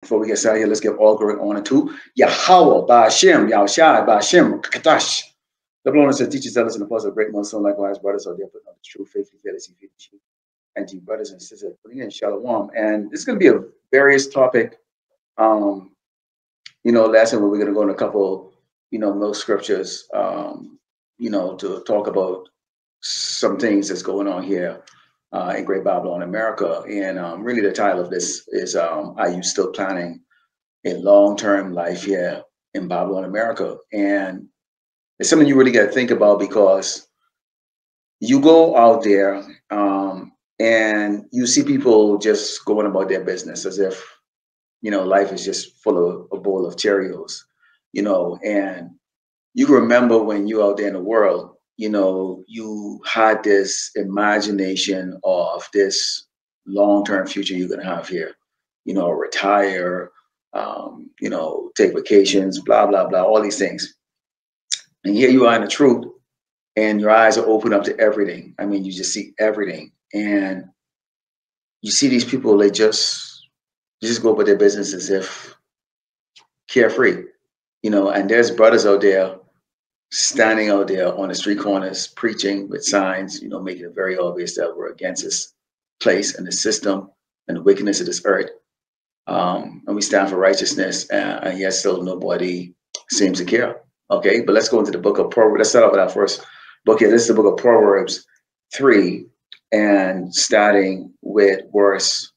before we get started here, let's give all glory and honor to Yahweh, Ba'ashem, Yahushai, Ba'ashem, Kadash. The Lord says, teachers, zealous, and apostles of great Muslim, likewise, brothers, are there putting on the true faith, fearless, and to brothers and sisters, putting in Shalom. And this is going to be a various topic, lesson where we're going to go in a couple, milk scriptures, to talk about some things that's going on here in Great Babylon, America. And really the title of this is, are you still planning a long-term life here in Babylon, America? And it's something you really got to think about, because you go out there and you see people just going about their business as if, life is just full of a bowl of Cheerios, and you can remember when you out there in the world, you had this imagination of this long-term future you're going to have here, retire, take vacations, blah, blah, blah, all these things. And here you are in the truth, and your eyes are open up to everything. I mean, you just see everything, and you see these people, they just go about their business as if carefree, and there's brothers out there standing out there on the street corners preaching with signs, making it very obvious that we're against this place and the system and the wickedness of this earth. And we stand for righteousness, and yet still nobody seems to care. Okay, but let's go into the book of Proverbs. Let's start off with our first book here. This is the book of Proverbs 3, and starting with verse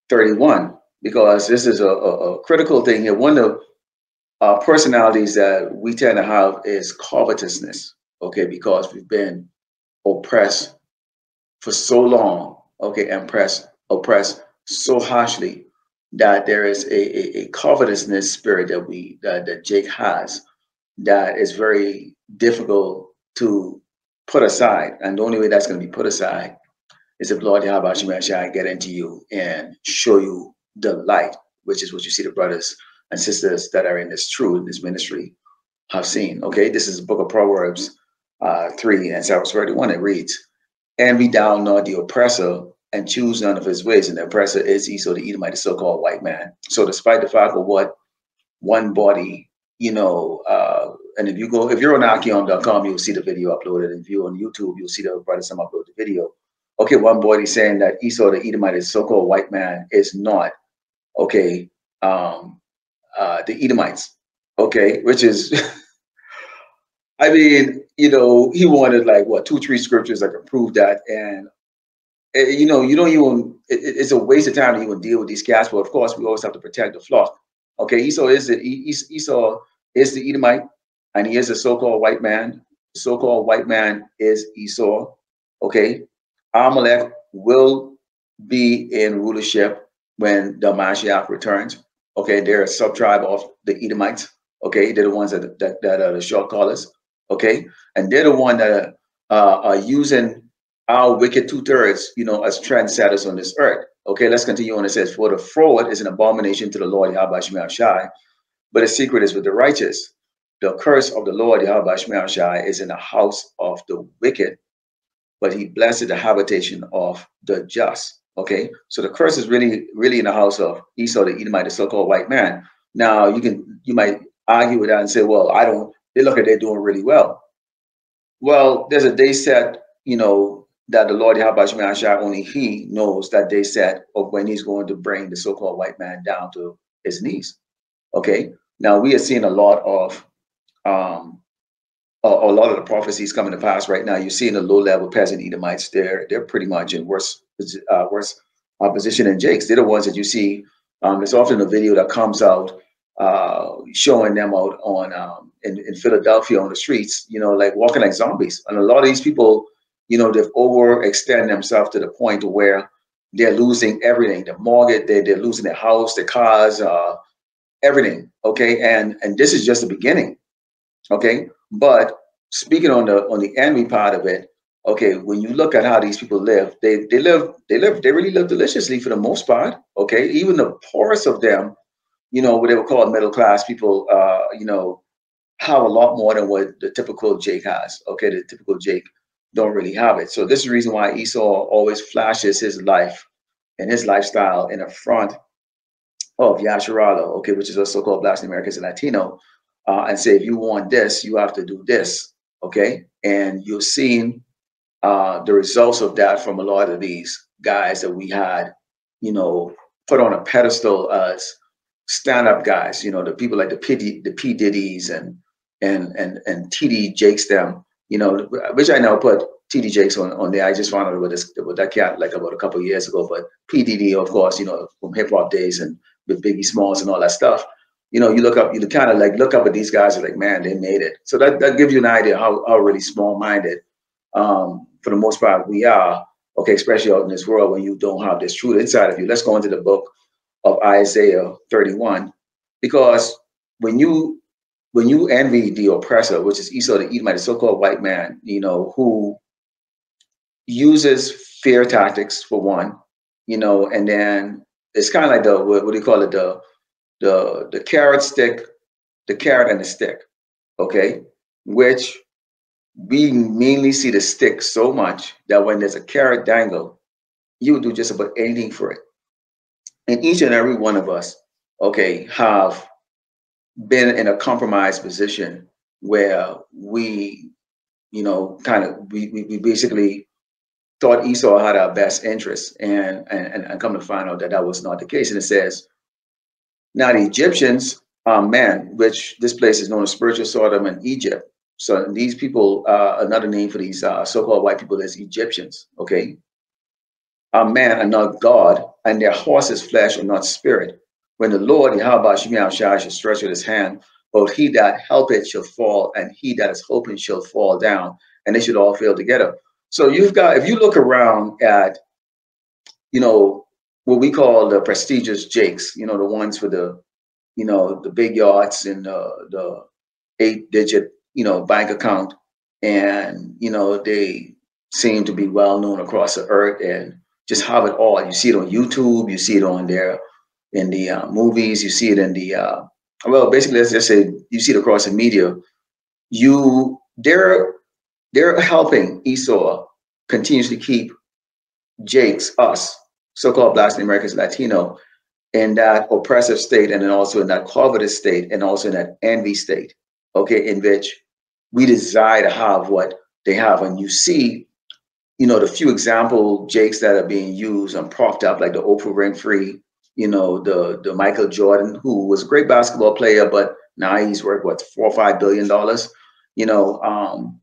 31, because this is a critical thing here. One of the personalities that we tend to have is covetousness, okay, because we've been oppressed for so long, okay, and oppressed so harshly that there is a covetousness spirit that Jake has, that is very difficult to put aside. And the only way that's going to be put aside is if Lord Yahweh Shai get into you and show you the light, which is what you see the brothers and sisters that are in this truth, this ministry, have seen. Okay, this is the book of Proverbs 3 and verse 31. It reads, "Envy thou not the oppressor, and choose none of his ways." And the oppressor is Esau the Edomite, the so-called white man. So despite the fact of what one body, and if you're on Archeon.com, you'll see the video uploaded. And if you're on YouTube, you'll see the brothers some upload the video. Okay, one body saying that Esau the Edomite, the so-called white man, is not, okay, the Edomites, okay, which is, I mean, he wanted like what 2-3 scriptures that can prove that, and you don't even. It's a waste of time to even deal with these cats. But of course, we always have to protect the flock. Okay, Esau is the Edomite, and he is a so-called white man. The so-called white man is Esau. Okay, Amalek will be in rulership when the Mashiach returns. Okay, they're a sub-tribe of the Edomites. Okay, they're the ones that are the short callers. Okay, and they're the one that are using our wicked 2/3, as trendsetters on this earth. Okay, let's continue on. It says, "For the fraud is an abomination to the Lord Yahweh Shemel Shai, but the secret is with the righteous. The curse of the Lord Yahweh Shemel Shai is in the house of the wicked, but he blessed the habitation of the just." Okay, so the curse is really in the house of Esau the Edomite, the so-called white man. Now you might argue with that and say, well, they look at they're doing really well. Well, there's a day set, that the Lord Yahweh Shemel Shai, only he knows that day set of when he's going to bring the so-called white man down to his knees. Okay, now we are seeing a lot of the prophecies coming to pass right now. You're seeing the low-level peasant Edomites. They're pretty much in worse position than Jake's. They're the ones that you see. There's often a video that comes out showing them out on in Philadelphia on the streets, like walking like zombies. And a lot of these people, they've overextended themselves to the point where they're losing everything. The mortgage, they're losing their house, their cars, everything. Okay, and this is just the beginning. Okay, but speaking on the enemy part of it, okay, when you look at how these people live, they really live deliciously for the most part. Okay, even the poorest of them, what they would call middle class people, have a lot more than what the typical Jake has. Okay, the typical Jake don't really have it. So this is the reason why Esau always flashes his life and his lifestyle in the front of Yasharala, okay, which is a so-called Black Americans and Latino, and say, if you want this, you have to do this, okay? And you're seeing the results of that from a lot of these guys that we had, you know, put on a pedestal as stand-up guys, you know, the people like the P Diddy's and TD Jakes them, you know, which I now put TD Jakes on there. I just found out with that cat like about a couple of years ago, but P Diddy, of course, you know, from hip hop days and with Biggie Smalls and all that stuff. You know, you kind of like look up at these guys and like, man, they made it. So that gives you an idea how really small-minded, for the most part, we are, okay, especially out in this world when you don't have this truth inside of you. Let's go into the book of Isaiah 31, because when you envy the oppressor, which is Esau the Edomite, the so-called white man, you know, who uses fear tactics for one, you know, and then it's kind of like the what do you call it, the carrot stick, the carrot and the stick, okay, which we mainly see the stick so much that when there's a carrot dangle, you would do just about anything for it. And each and every one of us, okay, have been in a compromised position where we, you know, kind of we basically thought Esau had our best interests, and come to find out that that was not the case. And it says, now the Egyptians are men, which this place is known as spiritual Sodom and Egypt. So these people, another name for these so-called white people is Egyptians, okay? Are man and not God, and their horse is flesh and not spirit. When the Lord, Yahweh Shemiah Shai, shall stretch out his hand, both he that helpeth shall fall, and he that is hoping shall fall down, and they should all fail together. So you've got, if you look around at, you know, what we call the prestigious Jakes, you know, the ones with the, you know, the big yachts and the 8-digit, you know, bank account, and you know they seem to be well known across the earth and just have it all. You see it on YouTube, you see it on there in the movies, you see it in the well, basically, let's just say you see it across the media. They're helping Esau continuously keep Jakes, us, so-called Blacks and Americans, Latino, in that oppressive state, and then also in that covetous state, and also in that envy state, okay, in which we desire to have what they have. And you see, you know, the few example Jakes that are being used and propped up, like the Oprah Winfrey, you know, the Michael Jordan, who was a great basketball player, but now he's worth what, $4 or $5 billion, you know.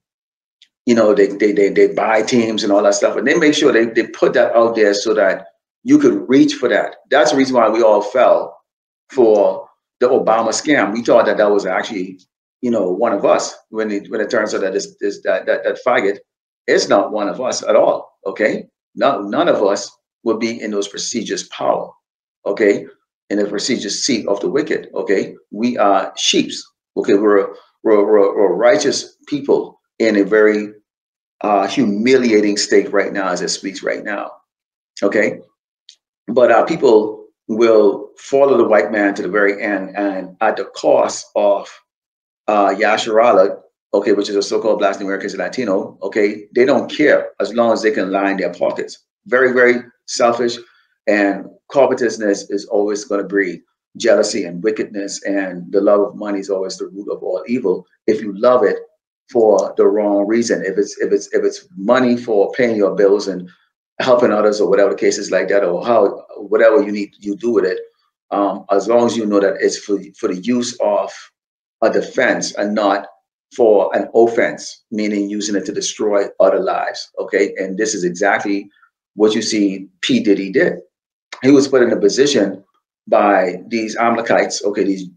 You know, they buy teams and all that stuff, and they make sure they put that out there so that you could reach for that. That's the reason why we all fell for the Obama scam. We thought that that was actually, you know, one of us. When it turns out that that faggot is not one of us at all. Okay, none of us will be in those prestigious power. Okay, in the prestigious seat of the wicked. Okay, we are sheeps. Okay, we're righteous people in a very humiliating state right now as it speaks right now. Okay, but people will follow the white man to the very end, and at the cost of Yasharala, okay, which is a so-called Black Americans and Latino, okay, they don't care as long as they can line their pockets. Very, very selfish, and covetousness is always going to breed jealousy and wickedness, and the love of money is always the root of all evil. If you love it for the wrong reason, if it's money for paying your bills and helping others or whatever the case is like that, or how whatever you do with it, as long as you know that it's for the use of a defense and not for an offense, meaning using it to destroy other lives. Okay, and this is exactly what you see P. Diddy did. He was put in a position by these Amalekites, okay, these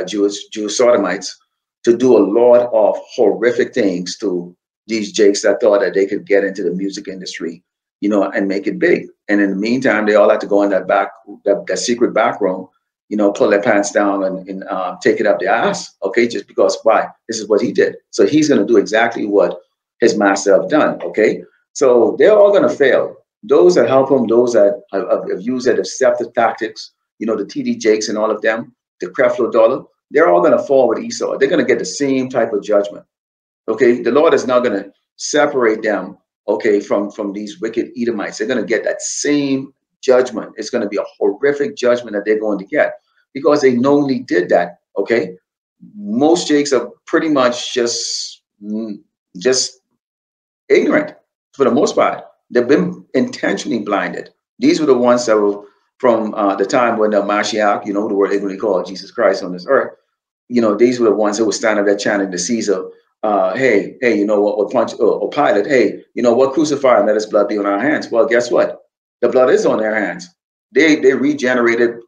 Jewish sodomites, to do a lot of horrific things to these Jakes that thought that they could get into the music industry, you know, and make it big. And in the meantime, they all had to go in that secret back room, you know, pull their pants down and take it up their ass. Okay, just because why? This is what he did. So he's going to do exactly what his master have done. Okay, so they're all going to fail. Those that help him, those that have used their deceptive tactics, you know, the TD Jakes and all of them, the Creflo Dollar, they're all going to fall with Esau. They're going to get the same type of judgment. Okay, the Lord is not going to separate them, okay, from these wicked Edomites. They're going to get that same judgment. It's going to be a horrific judgment that they're going to get because they knowingly did that. Okay, most Jakes are pretty much just ignorant for the most part. They've been intentionally blinded. These were the ones that were from the time when the Mashiach, you know, the word ignorantly called Jesus Christ on this earth. You know, these were the ones who were standing there chanting to Caesar, hey, you know what, punch, or Pilate, hey, you know what, crucify and let his blood be on our hands. Well, guess what? The blood is on their hands. They regenerated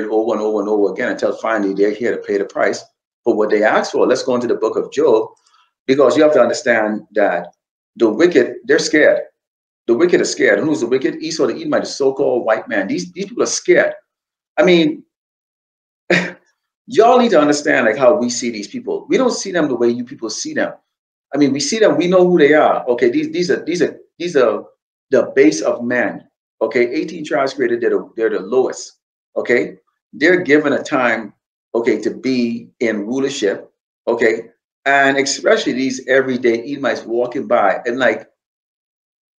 over and over and over again until finally they're here to pay the price for what they asked for. Let's go into the book of Job, because you have to understand that the wicked, they're scared. The wicked are scared. Who's the wicked? Esau the Edomite, the so-called white man. These people are scared. I mean, y'all need to understand like how we see these people. We don't see them the way you people see them. I mean, we see them. We know who they are. Okay, these are the base of man. Okay, 18 tribes created. They're the lowest. Okay, they're given a time. Okay, to be in rulership. Okay, and especially these everyday Edomites walking by and like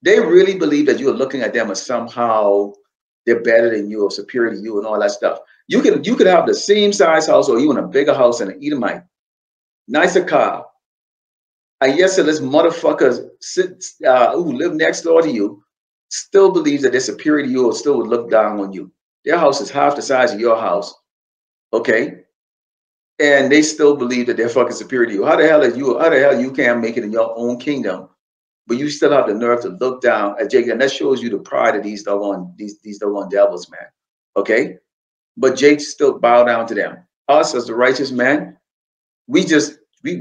they really believe that you're looking at them as somehow they're better than you or superior to you and all that stuff. You could have the same size house or even a bigger house than an Edomite, nicer car. And yes, so this motherfuckers who live next door to you still believes that they're superior to you or still would look down on you. Their house is half the size of your house, okay? And they still believe that they're fucking superior to you. How the hell you can't make it in your own kingdom, but you still have the nerve to look down at Jake? And that shows you the pride of these doggone devils, man. Okay? But Jake still bow down to them. Us as the righteous man, we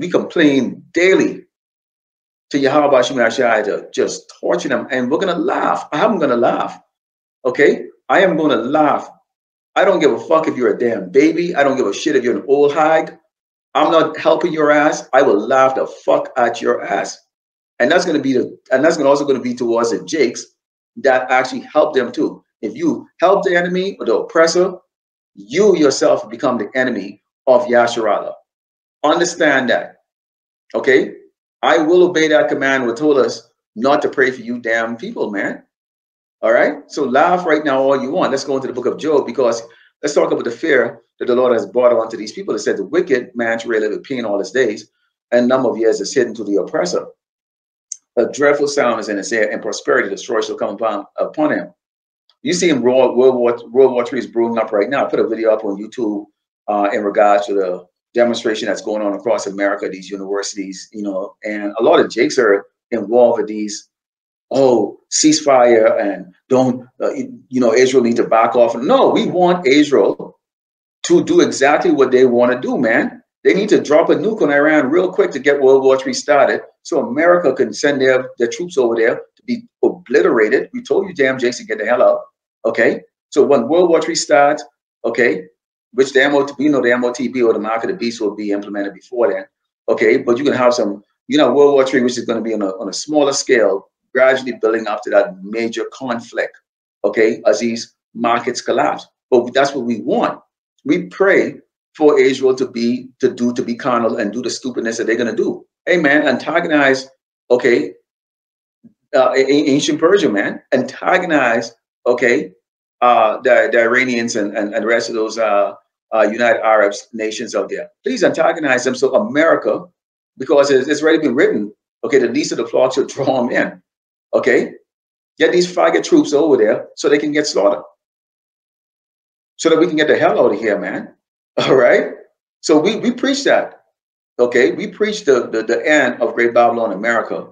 complain daily to Yahweh Shemashai to just torture them, and we're gonna laugh. I'm gonna laugh. Okay? I am gonna laugh. I don't give a fuck if you're a damn baby. I don't give a shit if you're an old hag. I'm not helping your ass. I will laugh the fuck at your ass. And that's gonna be also gonna be towards the Jakes that actually help them too. If you help the enemy or the oppressor, you yourself become the enemy of Yasharallah. Understand that. Okay? I will obey that command what told us not to pray for you damn people, man. All right? So laugh right now all you want. Let's go into the book of Job, because let's talk about the fear that the Lord has brought onto these people. It said the wicked man shall live with pain all his days, and number of years is hidden to the oppressor. A dreadful sound is in his ear, and prosperity destroy shall come upon him. You see him World War III is brewing up right now. I put a video up on YouTube in regards to the demonstration that's going on across America, these universities, you know, and a lot of Jakes are involved with these, ceasefire and don't, Israel need to back off. No, we want Israel to do exactly what they want to do, man. They need to drop a nuke on Iran real quick to get World War III started so America can send their troops over there to be obliterated. We told you damn Jakes to get the hell out. Okay, so when World War III starts, okay, which the MOTB or the mark of the beast will be implemented before then. Okay, but you can have some, World War III, which is going to be on a smaller scale, gradually building up to that major conflict. Okay, as these markets collapse. But that's what we want. We pray for Israel to be carnal and do the stupidness that they're going to do. Hey, man, antagonize. Okay, ancient Persia, man, antagonize. Okay, the Iranians and the rest of those United Arab nations out there. Please antagonize them so America, because it's already been written, okay, the least of the flock should draw them in. Okay, get these faggot troops over there so they can get slaughtered, so that we can get the hell out of here, man. All right. So we preach that. Okay, we preach the end of Great Babylon America.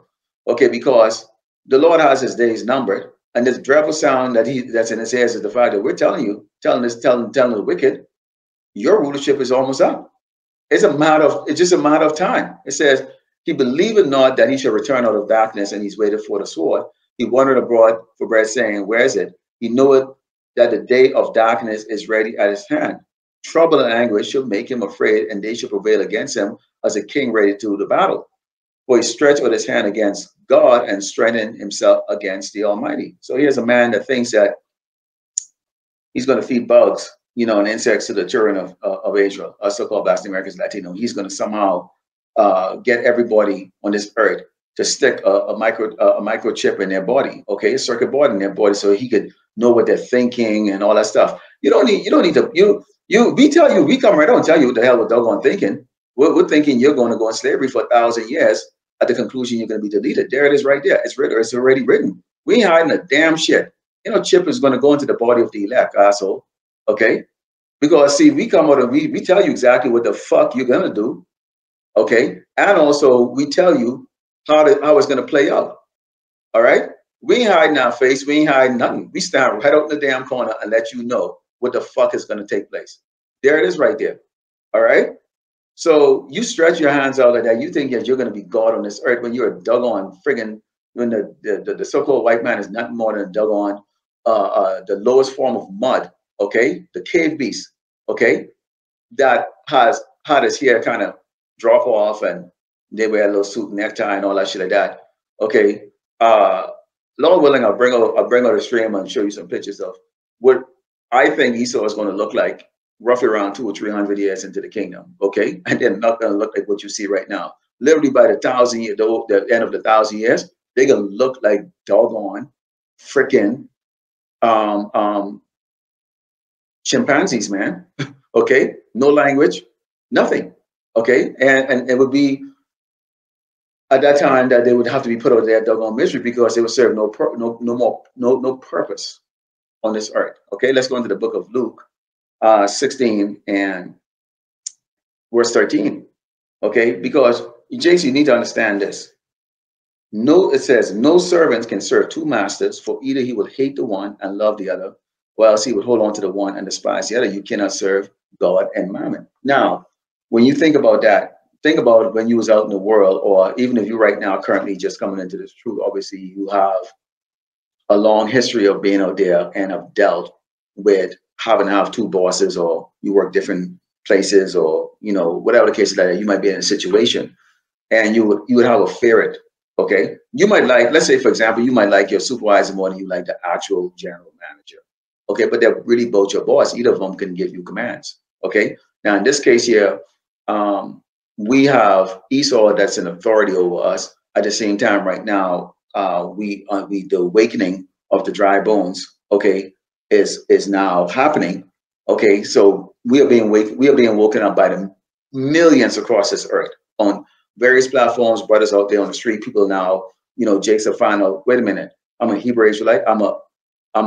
Okay, because the Lord has his days numbered. And this dreadful sound that's in his ears is the fact that we're telling telling the wicked, your rulership is almost up. It's just a matter of time. It says, he believeth not that he shall return out of darkness, and he's waited for the sword. He wandered abroad for bread, saying, where is it? He knoweth that the day of darkness is ready at his hand. Trouble and anguish shall make him afraid, and they shall prevail against him as a king ready to do the battle. For he stretched out his hand against God and strengthened himself against the Almighty. So here's a man that thinks that he's going to feed bugs, and insects to the children of Israel, us so-called Boston Americans, Latino. He's going to somehow get everybody on this earth to stick a microchip in their body, okay, a circuit board in their body, so he could know what they're thinking and all that stuff. You don't need to we come right on and tell you what the hell we're doggone thinking. We're thinking you're going to go in slavery for 1,000 years. At the conclusion, you're going to be deleted. There it is, right there. It's written. It's already written. We ain't hiding a damn shit. Chip is going to go into the body of the elect, asshole. Okay, because see, we come out and we tell you exactly what the fuck you're gonna do. Okay, and also we tell you how it's gonna play out. All right, we ain't hiding our face. We ain't hiding nothing. We stand right out in the damn corner and let you know what the fuck is gonna take place. There it is, right there. All right. So you stretch your hands out like that. You think that you're gonna be God on this earth when you're a doggone friggin' when the so-called white man is nothing more than a doggone the lowest form of mud. Okay, the cave beast. Okay, that has had his hair kind of drop off and they wear a little suit and necktie and all that shit like that. Okay, Lord willing, I'll bring out a stream and show you some pictures of what I think Esau is going to look like roughly around 200 or 300 years into the kingdom. Okay, and they're not going to look like what you see right now. Literally by the end of the 1,000 years, they're going to look like doggone freaking chimpanzees, man. Okay, no language, nothing. Okay, and it would be at that time that they would have to be put out of their doggone misery because they would serve no purpose on this earth. Okay, let's go into the book of Luke 16 and verse 13. Okay, because Jason, you need to understand this. It says no servant can serve two masters, for either he would hate the one and love the other, or else he would hold on to the one and despise the other. You cannot serve God and mammon. Now, when you think about that, think about when you was out in the world, or even if you right now currently just coming into this truth. Obviously, you have a long history of being out there and have dealt with having to have two bosses, or you work different places, or whatever the case is, that you might be in a situation, and you would have a ferret. Okay, you might like, let's say for example, you might like your supervisor more than you like the actual general manager. Okay, but they're really both your boss. Either of them can give you commands. Okay, now in this case here, we have Esau that's an authority over us. At the same time, right now, the awakening of the dry bones, okay, is now happening. Okay, so we are being woken up by the millions across this earth on various platforms. Brothers out there on the street, people now, Jake's a final. Wait a minute, I'm a Hebrew Israelite. I'm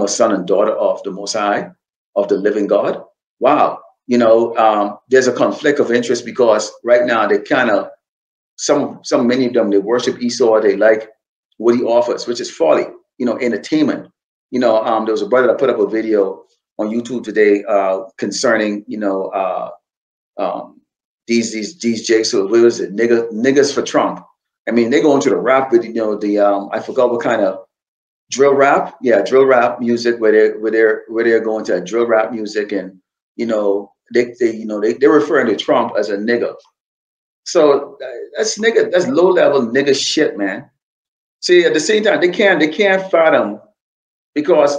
a son and daughter of the Most High, of the living God. Wow. There's a conflict of interest because right now they kind of, many of them, they worship Esau. They like what he offers, which is folly, entertainment. There was a brother that put up a video on YouTube today concerning, these Jakes, what was it, niggas for Trump. I mean, they go into the rap video, I forgot what kind of drill rap, drill rap music, where they're going to drill rap music, and they're referring to Trump as a nigga. So that's low level nigga shit, man. See, at the same time, they can't fathom, because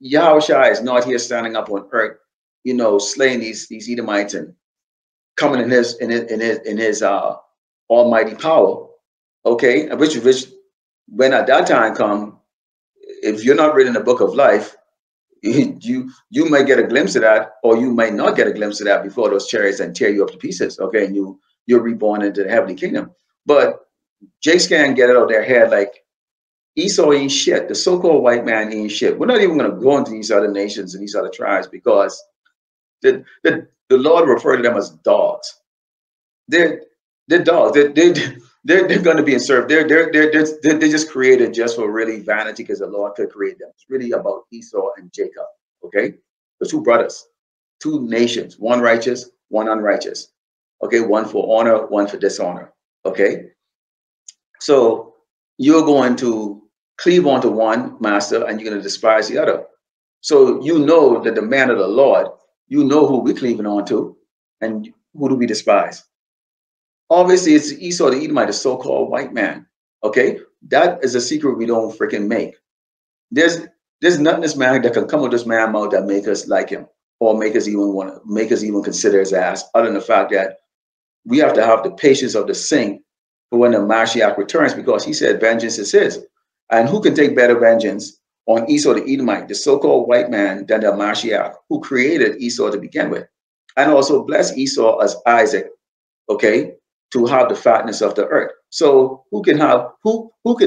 Yahushua is not here standing up on earth, slaying these Edomites and coming in his almighty power. Okay, which when at that time come, if you're not reading the book of life, you might get a glimpse of that, or you might not get a glimpse of that before those chariots and tear you up to pieces. Okay, and you're reborn into the heavenly kingdom. But Jakes can't get it out of their head like Esau ain't shit. The so-called white man ain't shit. We're not even going to go into these other nations and these other tribes, because the Lord referred to them as dogs. They're dogs. They're going to be served. They're just created just for really vanity, because the Lord could create them. It's really about Esau and Jacob. Okay, the two brothers, two nations, one righteous, one unrighteous. Okay, one for honor, one for dishonor. Okay, so you're going to cleave onto one master and you're going to despise the other. So that the man of the Lord, who we're cleaving on to, and who do we despise? Obviously, it's Esau the Edomite, the so-called white man. Okay, that is a secret we don't freaking make. There's nothing this man that can come with this man mouth that make us like him, or make us even consider his ass, other than the fact that we have to have the patience of the saint when the Mashiach returns, because he said vengeance is his. And who can take better vengeance on Esau the Edomite, the so-called white man, than the Mashiach, who created Esau to begin with, and also blessed Esau as Isaac, okay, to have the fatness of the earth. So who can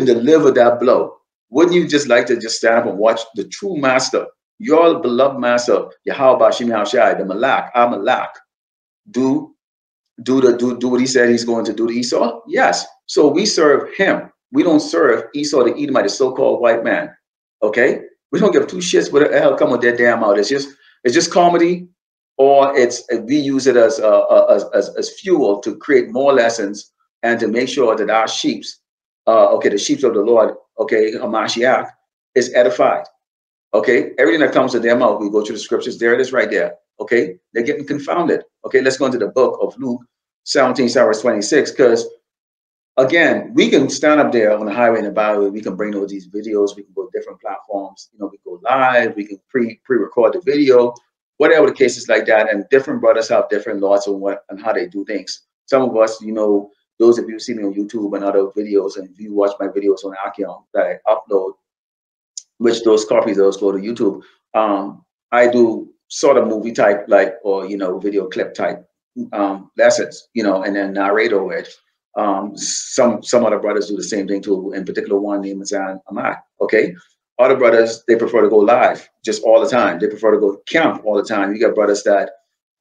deliver that blow? Wouldn't you just like to just stand up and watch the true master, your beloved master, Yahweh Bashim Yahushai, the Malak, Malak, do what he said he's going to do to Esau? Yes. So we serve him. We don't serve Esau the Edomite, the so-called white man. Okay? We don't give two shits what the hell come with that damn out. It's just comedy, or we use it as fuel to create more lessons and to make sure that our sheeps, the sheep of the Lord, okay, Mashiach, is edified. Okay, everything that comes to their mouth, we go to the scriptures. There it is, right there. Okay, they're getting confounded. Okay, let's go into the book of Luke 17, verse 26, because again, we can stand up there on the highway and the byway. We can bring all these videos. We can go to different platforms. You know, we go live. We can pre-record the video, whatever the case is like that. And different brothers have different laws on what and how they do things. Some of us, you know, those of you see me on YouTube and other videos, and if you watch my videos on Achion that I upload, which those copies those go to YouTube. I do sort of movie type, like, or, you know, video clip type lessons, you know, and then narrate over it. Some other brothers do the same thing too. In particular, one named Mazan Amak. Okay, other brothers, they prefer to go live just all the time. They prefer to go camp all the time. You got brothers that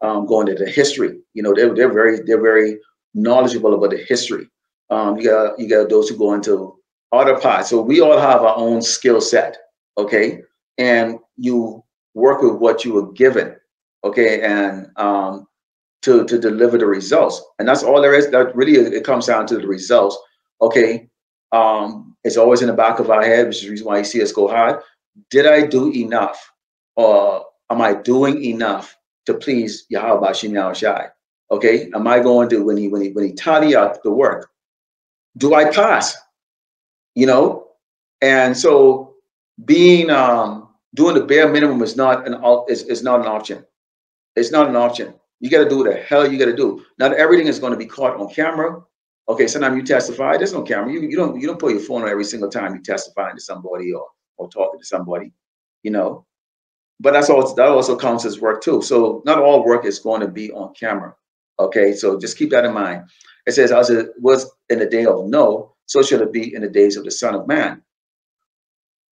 go into the history. You know, they're very knowledgeable about the history. You got those who go into other parts. So we all have our own skill set. Okay, and you work with what you were given. Okay, and to deliver the results, and that's all there is. That really it comes down to the results. Okay, it's always in the back of our head, which is the reason why you see us go hard. Did I do enough, or am I doing enough to please Yahweh Bashim Yahushai? Okay, am I going to when he tally up the work? Do I pass? You know, and so being doing the bare minimum is not an option. It's not an option. You got to do what the hell you got to do. Not everything is going to be caught on camera. Okay, sometimes you testify. There's no camera. You don't pull your phone on every single time you testifying to somebody or talking to somebody. You know, but that also counts as work too. So not all work is going to be on camera. Okay, so just keep that in mind. It says, as it was in the day of Noah, so shall it be in the days of the Son of Man.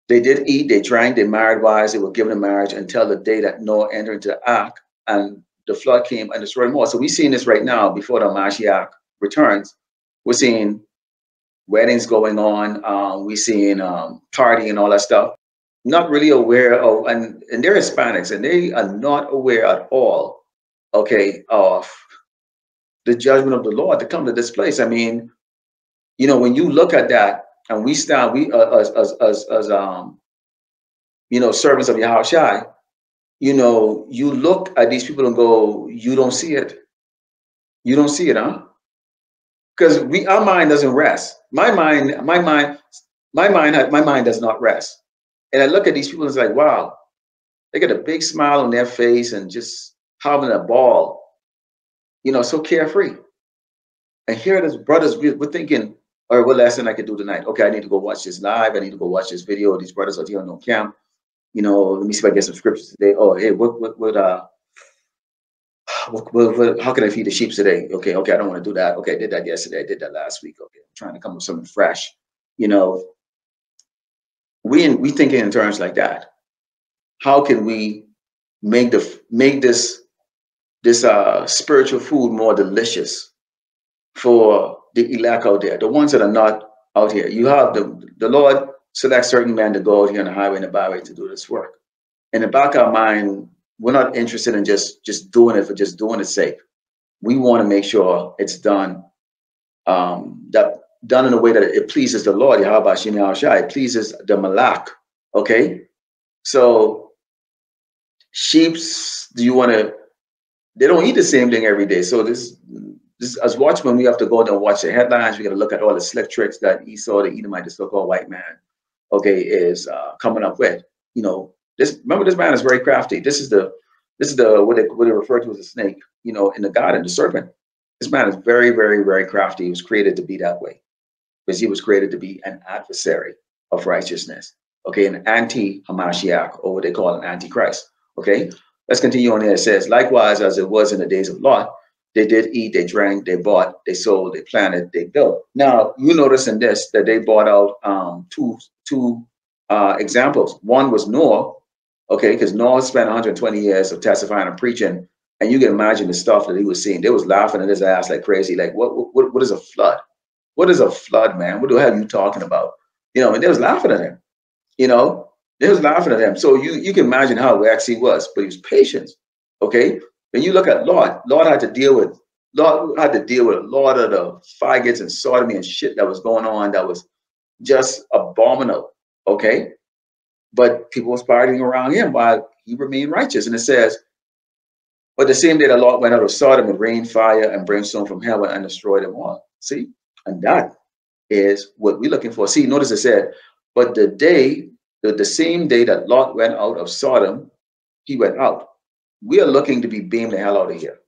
They did eat, they drank, they married wives, they were given in marriage until the day that Noah entered into the ark, and the flood came and destroyed more. So we're seeing this right now before the Mashiach returns. We're seeing weddings going on. We're seeing partying and all that stuff. Not really aware of, and they're Hispanics, and they are not aware at all, okay, of the judgment of the Lord to come to this place. I mean, you know, when you look at that, and we stand, as you know, servants of Yahushai, you know, you look at these people and go, you don't see it. You don't see it, huh? Because our mind doesn't rest. My mind does not rest. And I look at these people and it's like, wow, they got a big smile on their face and just having a ball, you know, so carefree. And here it is, brothers, we're thinking, all right, what lesson I could do tonight? Okay, I need to go watch this live. I need to go watch this video. These brothers are here on no camp. You know, let me see if I get some scriptures today. Oh, hey, how can I feed the sheep today? Okay, I don't want to do that. Okay, I did that yesterday. I did that last week. Okay, I'm trying to come with something fresh. You know, we thinking in terms like that. How can we make this spiritual food more delicious for the elect out there, the ones that are not out here? You have the Lord select certain men to go out here on the highway and the byway to do this work. In the back of our mind, we're not interested in just doing it for just doing its sake. We want to make sure it's done, done in a way that it pleases the Lord, Yahweh Bashim Yahushai. It pleases the Malak. Okay, so sheeps, they don't eat the same thing every day. So this as watchmen, we have to go there and watch the headlines. We got to look at all the slick tricks that Esau, the Edomite, the so-called white man, okay, is coming up with. You know, remember, this man is very crafty. This is what they refer to as a snake. You know, in the garden, the serpent. This man is very, very, very crafty. He was created to be that way. because he was created to be an adversary of righteousness. Okay, an anti-Hamashiach, or what they call an antichrist. Okay, let's continue on here. It says, likewise, as it was in the days of Lot, they did eat, they drank, they bought, they sold, they planted, they built. Now, you notice in this that they bought out two examples. One was Noah, okay, because Noah spent 120 years of testifying and preaching, and you can imagine the stuff that he was seeing. They was laughing at his ass like crazy. Like, what is a flood? What is a flood, man? What the hell are you talking about? You know, and they was laughing at him. You know, they was laughing at him. So you can imagine how waxy he was, but he was patient. Okay. When you look at Lot had to deal with a lot of the faggots and sodomy and shit that was going on that was just abominable. Okay. But people was partying around him while he remained righteous. And it says, but the same day the Lord went out of Sodom and rained fire and brimstone from heaven and destroyed them all. See? And that is what we're looking for. See, notice it said, but the same day that Lot went out of Sodom, he went out. We are looking to be beamed the hell out of here.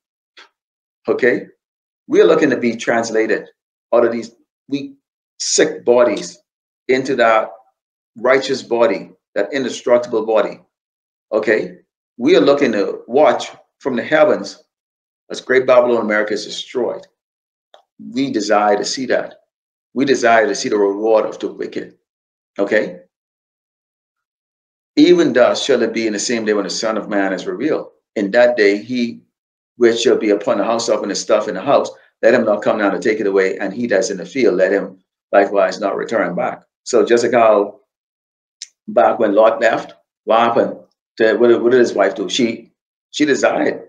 Okay? We are looking to be translated out of these weak, sick bodies into that righteous body, that indestructible body. Okay? We are looking to watch from the heavens as Great Babylon America is destroyed. We desire to see that. We desire to see the reward of the wicked. Okay? Even thus shall it be in the same day when the Son of Man is revealed. In that day, he which shall be upon the house up and the stuff in the house, let him not come down to take it away, and he that's in the field, let him likewise not return back. So just like how back when Lot left, what happened? What did his wife do? She desired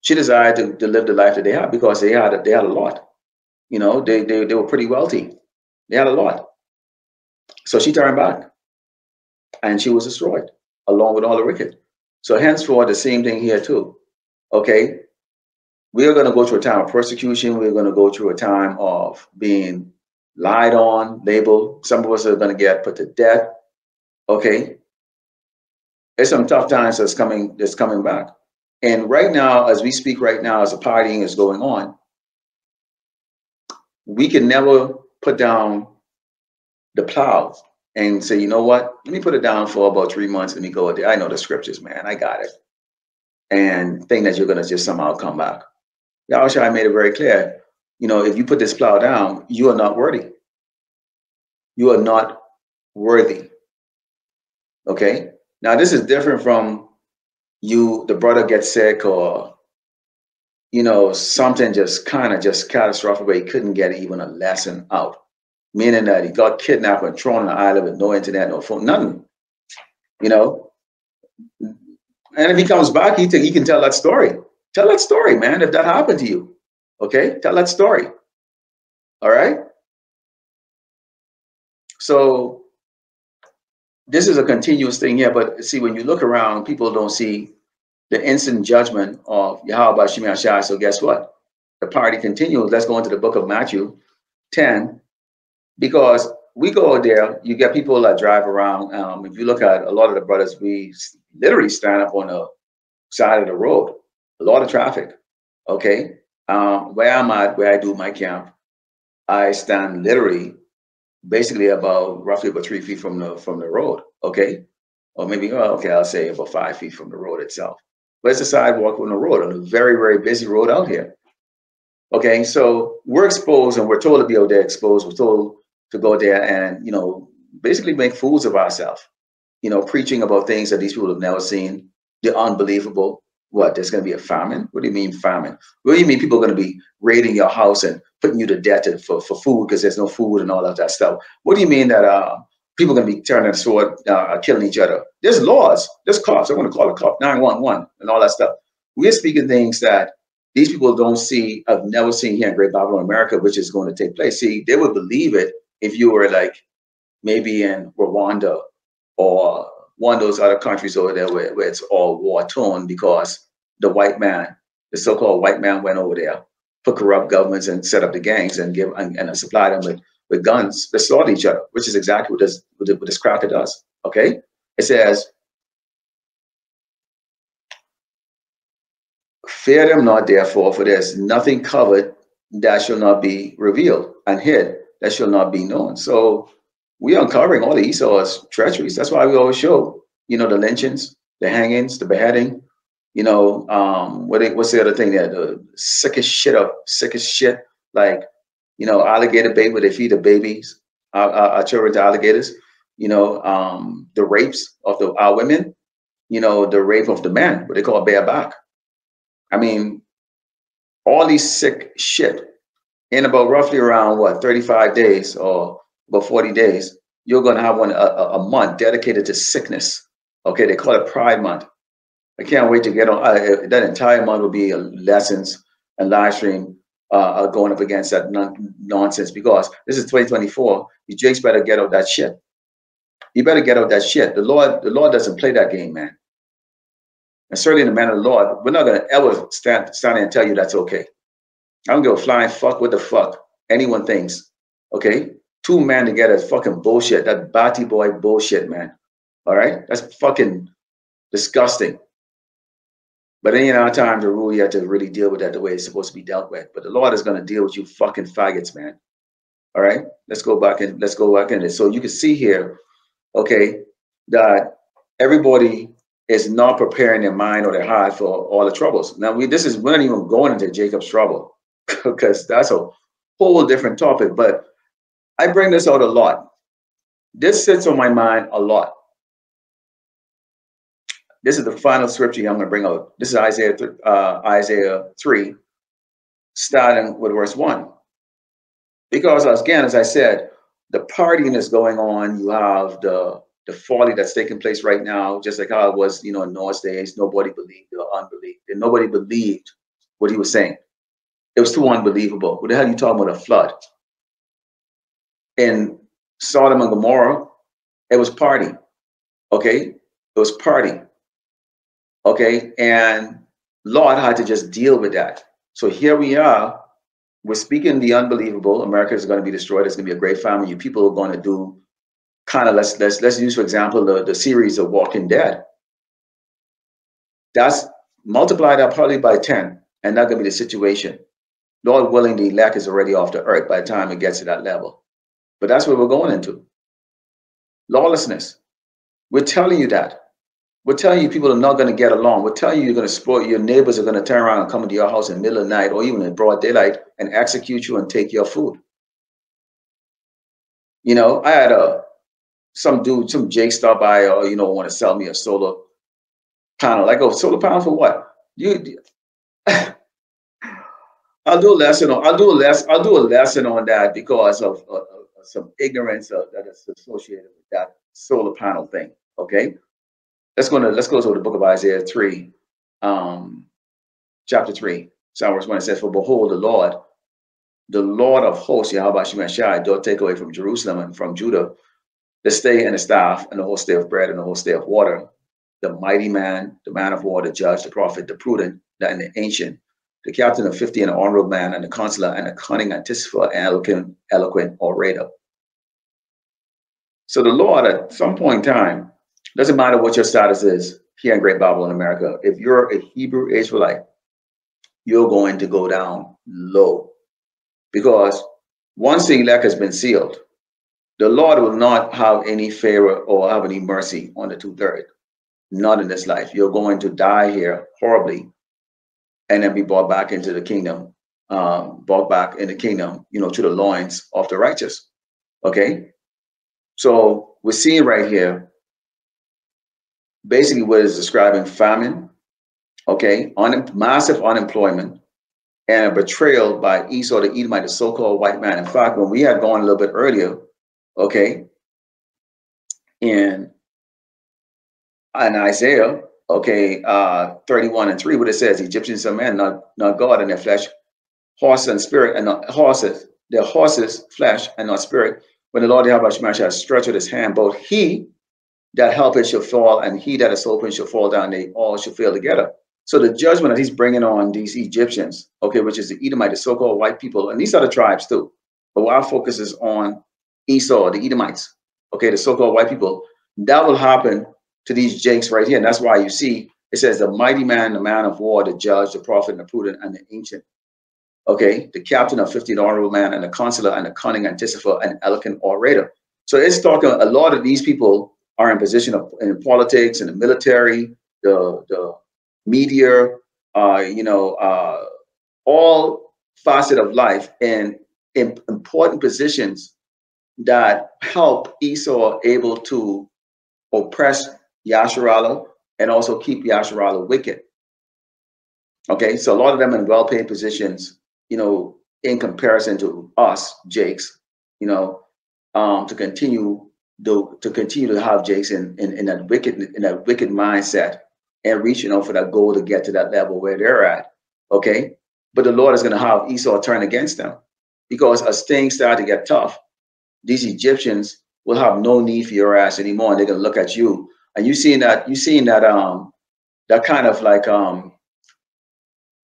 to live the life that they had because they had a lot. You know, they were pretty wealthy. They had a lot. So she turned back and she was destroyed along with all the wicked. So henceforth, the same thing here too. Okay. We are going to go through a time of persecution. We're going to go through a time of being lied on, labeled. Some of us are going to get put to death. Okay. There's some tough times that's coming back. And right now, as we speak right now, as the partying is going on, we can never put down the plow and say, you know what, let me put it down for about 3 months. Let me go there. I know the scriptures, man. I got it. And think that you're going to just somehow come back. Yahushua made it very clear. You know, if you put this plow down, you are not worthy. You are not worthy. Okay. Now, this is different from the brother gets sick or, you know, something just catastrophic where he couldn't get even a lesson out. Meaning that he got kidnapped and thrown on an island with no internet, no phone, nothing. You know? And if he comes back, he can tell that story. Tell that story, man, if that happened to you. Okay? Tell that story. All right? So this is a continuous thing here, but see, when you look around, people don't see the instant judgment of Yahweh Bashim Yashai. So guess what? The party continues. Let's go into the book of Matthew 10, because we go there, you get people that drive around. If you look at a lot of the brothers, we literally stand up on the side of the road, a lot of traffic. Okay. Where I'm at, where I do my camp, I stand literally basically roughly about 3 feet from the road. Okay. Or maybe, I'll say about 5 feet from the road itself. But it's a sidewalk on the road, on a very, very busy road out here. Okay, so we're exposed and we're told to be out there exposed. We're told to go there and, you know, basically make fools of ourselves, you know, preaching about things that these people have never seen. The unbelievable. What, there's going to be a famine? What do you mean famine? What do you mean people are going to be raiding your house and putting you to death for food because there's no food and all of that stuff? What do you mean that people are going to be turning the sword, killing each other? There's laws, there's cops. I want to call a cop, 911 and all that stuff. We're speaking things that these people don't see, have never seen here in Great Babylon America, which is going to take place. See, they would believe it if you were like maybe in Rwanda or one of those other countries over there where it's all war-torn because the white man, the so-called white man, went over there for corrupt governments and set up the gangs and supply them with guns to slaughter each other, which is exactly what this cracker does. Okay, it says, "Fear them not, therefore, for there is nothing covered that shall not be revealed, and hid that shall not be known. So we are uncovering all the Esau's treacheries. That's why we always show, you know, the lynchings, the hangings, the beheading, you know, what's the other thing there? The sickest shit, like, you know, alligator bait where they feed the babies, our children to alligators, you know, the rapes of our women, you know, the rape of the men, what they call bareback. I mean, all these sick shit in about roughly around what, 35 days or about 40 days, you're going to have a month dedicated to sickness. Okay, they call it Pride Month. I can't wait to get on. That entire month will be lessons and live stream going up against that nonsense, because this is 2024. You jakes better get out that shit. You better get out that shit. The Lord doesn't play that game, man. And certainly in the man of the Lord, we're not going to ever stand there and tell you that's okay. I don't give a flying fuck what the fuck anyone thinks. Okay? Two men together is fucking bullshit. That Batty boy bullshit, man. All right? That's fucking disgusting. But then, you know, time to rule, you have to really deal with that the way it's supposed to be dealt with. But the Lord is going to deal with you fucking faggots, man. All right? Let's go back in it. So you can see here, okay, that everybody is not preparing their mind or their heart for all the troubles. Now, we're not even going into Jacob's trouble, because that's a whole different topic. But I bring this out a lot. This sits on my mind a lot. This is the final scripture I'm going to bring out. This is Isaiah 3, starting with verse 1. Because again, as I said, the partying is going on. You have the folly that's taking place right now, just like how it was, you know, in Noah's days. Nobody believed the unbelief. And nobody believed what he was saying. It was too unbelievable. What the hell are you talking about, a flood? In Sodom and Gomorrah, it was party. Okay? It was party. Okay? And Lord had to just deal with that. So here we are. We're speaking the unbelievable. America is going to be destroyed. It's going to be a great famine. You people are going to do kind of, let's use, for example, the series of Walking Dead. That's multiplied up probably by 10, and that's going to be the situation. Lord willing, the elect is already off the earth by the time it gets to that level. But that's what we're going into. Lawlessness. We're telling you that. We're telling you people are not going to get along. We're telling you you're going to spoil. Your neighbors are going to turn around and come into your house in the middle of the night or even in broad daylight and execute you and take your food. You know, I had some Jake stop by, or, you know, want to sell me a solar panel. Like, oh, solar panel for what? I'll do a lesson on that because of some ignorance that is associated with that solar panel thing. Okay, let's go to the book of Isaiah 3, chapter 3. So verse 1, it says, "For behold, the Lord of hosts, Yahweh Shemashai, doth take away from Jerusalem and from Judah the stay and the staff and the whole stay of bread and the whole stay of water, the mighty man, the man of war, the judge, the prophet, the prudent, and the ancient, the captain of 50 and the honorable man, and the counselor, and the cunning anticipator, and eloquent orator." So the Lord, at some point in time, doesn't matter what your status is here in Great Babylon, America, if you're a Hebrew Israelite, you're going to go down low. Because once the elect has been sealed, the Lord will not have any favor or have any mercy on the 2/3. Not in this life. You're going to die here horribly and then be brought back into the kingdom, you know, to the loins of the righteous. Okay? So we're seeing right here, basically what is describing famine, okay, massive unemployment, and a betrayal by Esau the Edomite, the so-called white man. In fact, when we had gone a little bit earlier, okay, in Isaiah, okay, 31:3, what it says, Egyptians are men, not God in their flesh, horse and spirit, and not horses, their horses, flesh, and not spirit. When the Lord Yahweh Shemashah stretched his hand, both he that helpeth shall fall, and he that is open shall fall down, they all shall fail together. So the judgment that he's bringing on these Egyptians, okay, which is the Edomite, the so-called white people, and these are the tribes too, but our focus is on Esau, the Edomites, okay, the so-called white people. That will happen to these jakes right here. And that's why you see, it says the mighty man, the man of war, the judge, the prophet, and the prudent, and the ancient. okay, the captain of 15 honorable man, and the counselor, and the cunning anticipator, and eloquent orator. So it's talking, a lot of these people are in position of in politics, in the military, the media, all facet of life, and in important positions that help Esau able to oppress Yasharallah and also keep Yasharallah wicked. Okay, so a lot of them in well-paid positions, in comparison to us, Jakes, to continue to have Jakes in that wicked mindset and reach, for that goal to get to that level where they're at. Okay, but the Lord is going to have Esau turn against them, because as things start to get tough, these Egyptians will have no need for your ass anymore, and they're going to look at you. And you're seeing that that kind of like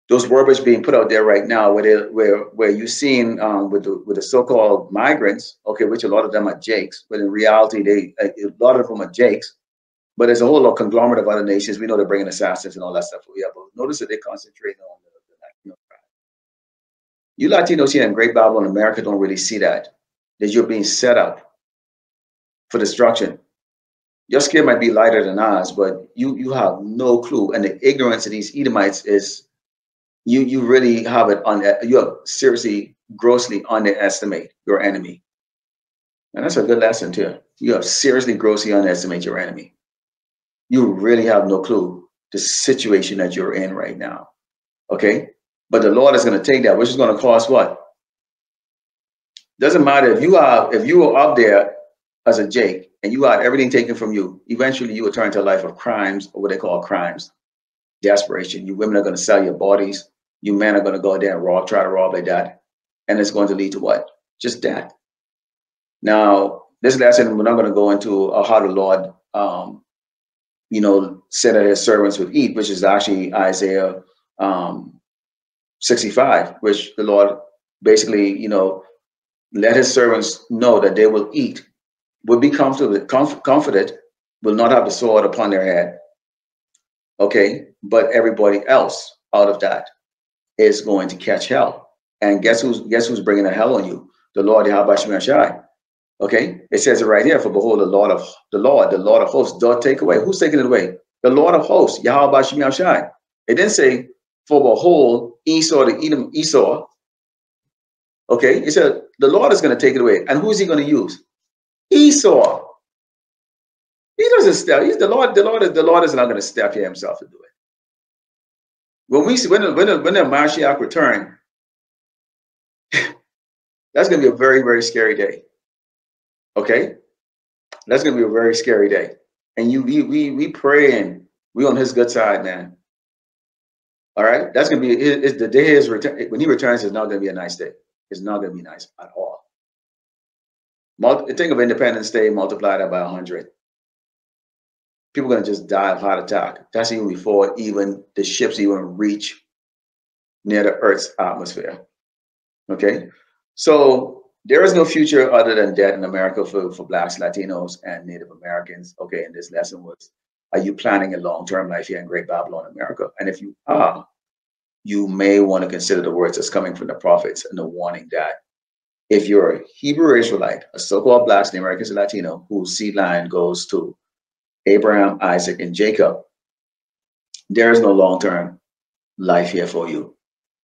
those verbiage being put out there right now, where you're seeing with the so-called migrants, okay, which a lot of them are Jakes, but in reality a lot of them are Jakes. But there's a whole lot of conglomerate of other nations. We know they're bringing assassins and all that stuff. Yeah, but notice that they concentrate on the Latino tribe. You Latinos here in Great Babylon, America, don't really see that you're being set up for destruction. Your skin might be lighter than ours, but you have no clue. And the ignorance of these Edomites is, you really have it on. You have seriously, grossly underestimate your enemy, and that's a good lesson too. You have seriously, grossly underestimate your enemy. You really have no clue the situation that you're in right now. Okay, but the Lord is going to take that, which is going to cost what? Doesn't matter if you are up there as a Jake and you had everything taken from you. Eventually, you will turn to a life of crimes, or what they call crimes, desperation. You women are going to sell your bodies. You men are going to go out there and try to rob like that. And it's going to lead to what? Just death. Now, this lesson, we're not going to go into how the Lord, said that his servants would eat, which is actually Isaiah 65, which the Lord basically, let his servants know that they will eat, will be comforted, will not have the sword upon their head. Okay, but everybody else out of that is going to catch hell. And guess who's bringing the hell on you? The Lord Yahweh Shemir Shai. Okay, it says it right here. For behold, the Lord of hosts doth take away. Who's taking it away? The Lord of hosts, Yahweh Shemir Shai. It didn't say for behold Esau to Edom Esau. Okay, it said the Lord is going to take it away. And who is he going to use? Esau. He doesn't step. The Lord is not going to step here himself to do it. When the Mashiach return, that's going to be a very, very scary day. Okay, that's going to be a very scary day. And we pray, and we on his good side, man. All right, that's going to be the day his return. When he returns, it's not going to be a nice day. It's not going to be nice at all. Think of Independence Day, multiply that by 100. People are going to just die of heart attack. That's even before even the ships even reach near the Earth's atmosphere. Okay, so there is no future other than death in America for Blacks, Latinos, and Native Americans. Okay, and this lesson was, are you planning a long-term life here in Great Babylon, America? And if you are, you may want to consider the words that's coming from the prophets and the warning that if you're a Hebrew Israelite, a so-called Blacks, the Americans, and Latino, whose seed line goes to Abraham, Isaac, and Jacob, there is no long-term life here for you.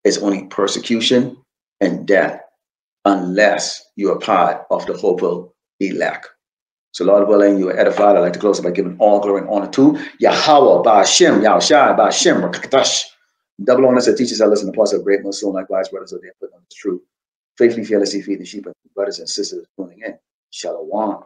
It's only persecution and death, unless you are part of the hopeful elect. So Lord willing, you are edified. I'd like to close by giving all glory and honor to Yahweh, Ba'ashem, Yahushai, Ba'ashem, Rakatash. Double honors that teachers, I listen to parts of great Muslim, likewise, brothers of the put on the truth. Faithfully, fearlessly feed the sheep, and brothers and sisters tuning in. Shalom.